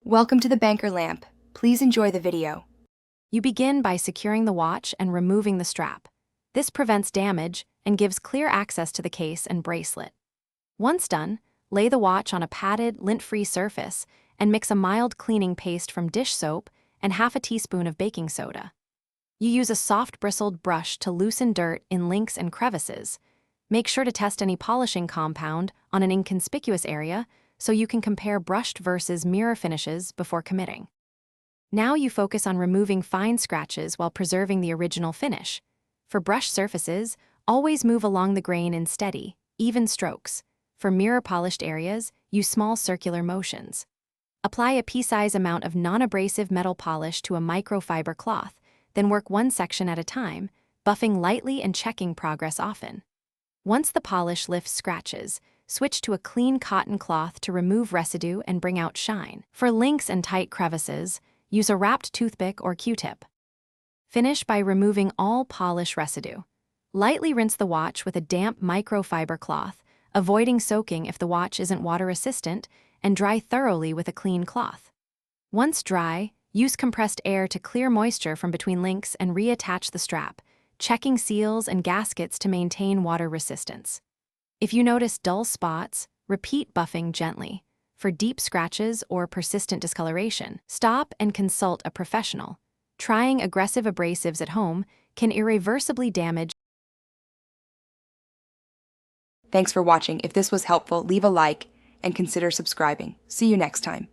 Welcome to the Banker Lamp. Please enjoy the video. You begin by securing the watch and removing the strap. This prevents damage and gives clear access to the case and bracelet. Once done, lay the watch on a padded, lint-free surface and mix a mild cleaning paste from dish soap and half a teaspoon of baking soda. You use a soft bristled brush to loosen dirt in links and crevices. Make sure to test any polishing compound on an inconspicuous area so you can compare brushed versus mirror finishes before committing. Now you focus on removing fine scratches while preserving the original finish. For brush surfaces, always move along the grain in steady, even strokes. For mirror-polished areas, use small circular motions. Apply a pea-size amount of non-abrasive metal polish to a microfiber cloth, then work one section at a time, buffing lightly and checking progress often. Once the polish lifts scratches, switch to a clean cotton cloth to remove residue and bring out shine. For links and tight crevices, use a wrapped toothpick or Q-tip. Finish by removing all polish residue. Lightly rinse the watch with a damp microfiber cloth, avoiding soaking if the watch isn't water-resistant, and dry thoroughly with a clean cloth. Once dry, use compressed air to clear moisture from between links and reattach the strap, checking seals and gaskets to maintain water resistance. If you notice dull spots, repeat buffing gently. For deep scratches or persistent discoloration, stop and consult a professional. Trying aggressive abrasives at home can irreversibly damage. Thanks for watching. If this was helpful, leave a like and consider subscribing. See you next time.